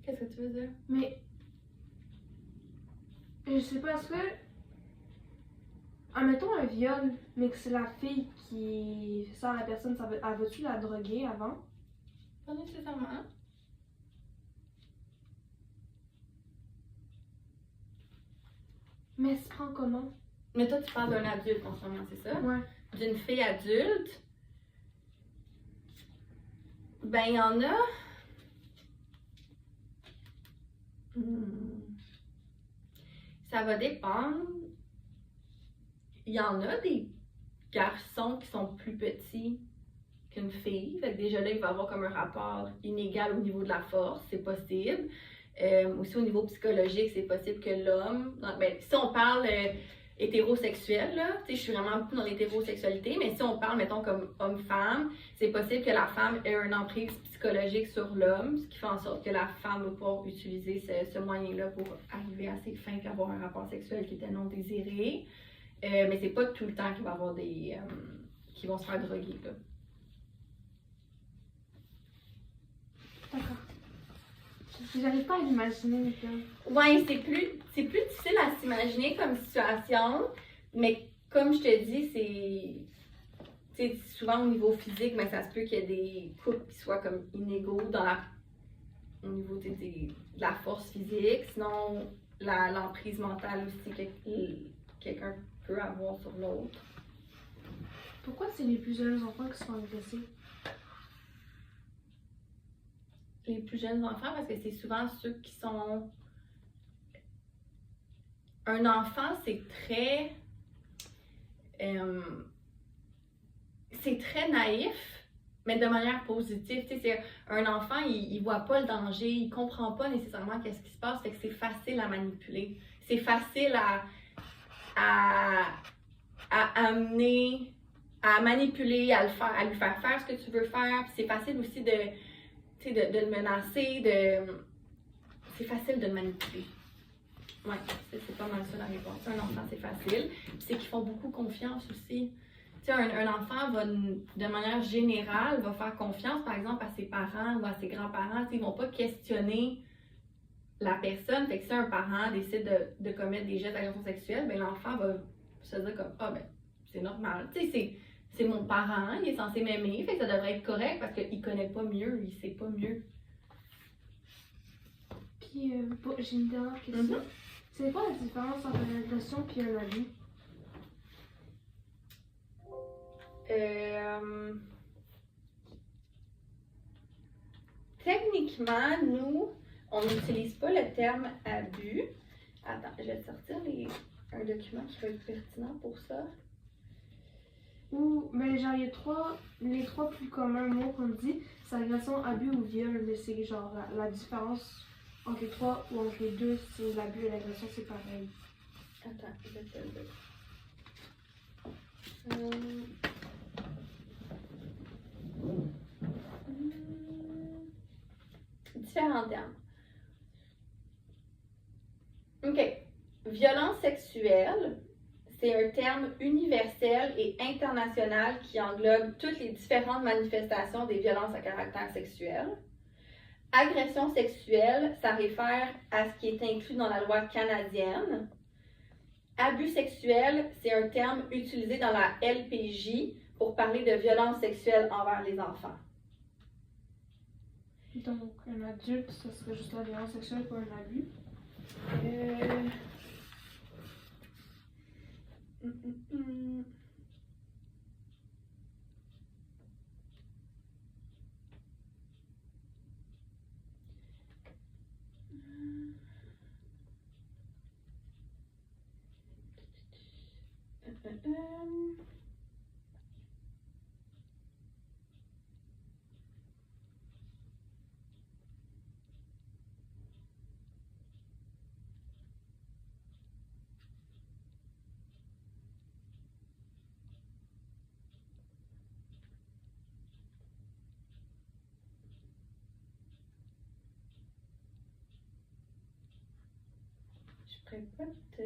Qu'est-ce que tu veux dire? Mais. Je sais pas, est-ce que. Admettons un viol, mais que c'est la fille qui fait ça à la personne, elle va-tu la droguer avant? Pas nécessairement. Mais elle se prend comment? Mais toi, tu parles d'un adulte en ce moment, c'est ça? Ouais. D'une fille adulte, ben il y en a. Ça va dépendre. Il y en a des garçons qui sont plus petits qu'une fille. Fait que déjà là, il va y avoir comme un rapport inégal au niveau de la force, c'est possible. Aussi au niveau psychologique, c'est possible que l'homme. Ben, si on parle hétérosexuel, là, je suis vraiment beaucoup dans l'hétérosexualité, mais si on parle, mettons, comme homme-femme, c'est possible que la femme ait une emprise psychologique sur l'homme, ce qui fait en sorte que la femme va pouvoir utiliser ce moyen-là pour arriver à ses fins et avoir un rapport sexuel qui était non désiré. Mais c'est pas tout le temps qu'il va y avoir des. Qui vont se faire droguer, là. D'accord. J'arrive pas à l'imaginer, ça. Ouais, c'est plus difficile à s'imaginer comme situation, mais comme je te dis, c'est souvent au niveau physique, mais ça se peut qu'il y ait des couples qui soient comme inégaux au niveau de la force physique. Sinon, l'emprise mentale aussi que quelqu'un peut avoir sur l'autre. Pourquoi c'est les plus jeunes enfants qui se font agresser? Les plus jeunes enfants, parce que c'est souvent ceux qui sont. Un enfant, c'est très naïf, mais de manière positive. Tu sais, c'est un enfant, il voit pas le danger, il comprend pas nécessairement qu'est-ce qui se passe, fait que c'est facile à manipuler. C'est facile à amener, à manipuler, à lui faire faire ce que tu veux faire. Puis c'est facile aussi de le menacer, c'est facile de le manipuler. Oui, c'est pas mal ça la réponse. Un enfant, c'est facile. Puis c'est qu'ils font beaucoup confiance aussi. Tu sais, un enfant va, de manière générale, va faire confiance, par exemple, à ses parents ou à ses grands-parents. Ils vont pas questionner la personne. Fait que si un parent décide de commettre des gestes d'agression sexuelle, ben l'enfant va se dire comme, ah ben, c'est normal. Tu sais, c'est mon parent, il est censé m'aimer, fait que ça devrait être correct parce qu'il connaît pas mieux, il sait pas mieux. Puis, j'ai une dernière question. C'est quoi la différence entre une agression et un abus? Techniquement, nous, on n'utilise pas le terme abus. Attends, je vais te sortir un document qui va être pertinent pour ça. Ou, ben, genre, il y a les trois plus communs mots qu'on dit, c'est agression, abus ou viol, mais c'est genre la différence entre les trois ou entre les deux, c'est l'abus et l'agression, c'est pareil. Attends, je vais te le dire. Différents termes. OK. Violence sexuelle, c'est un terme universel et international qui englobe toutes les différentes manifestations des violences à caractère sexuel. Agression sexuelle, ça réfère à ce qui est inclus dans la loi canadienne. Abus sexuel, c'est un terme utilisé dans la LPJ pour parler de violences sexuelles envers les enfants. Donc, un adulte, ça serait juste la violence sexuelle pour un abus? Je pourrais pas te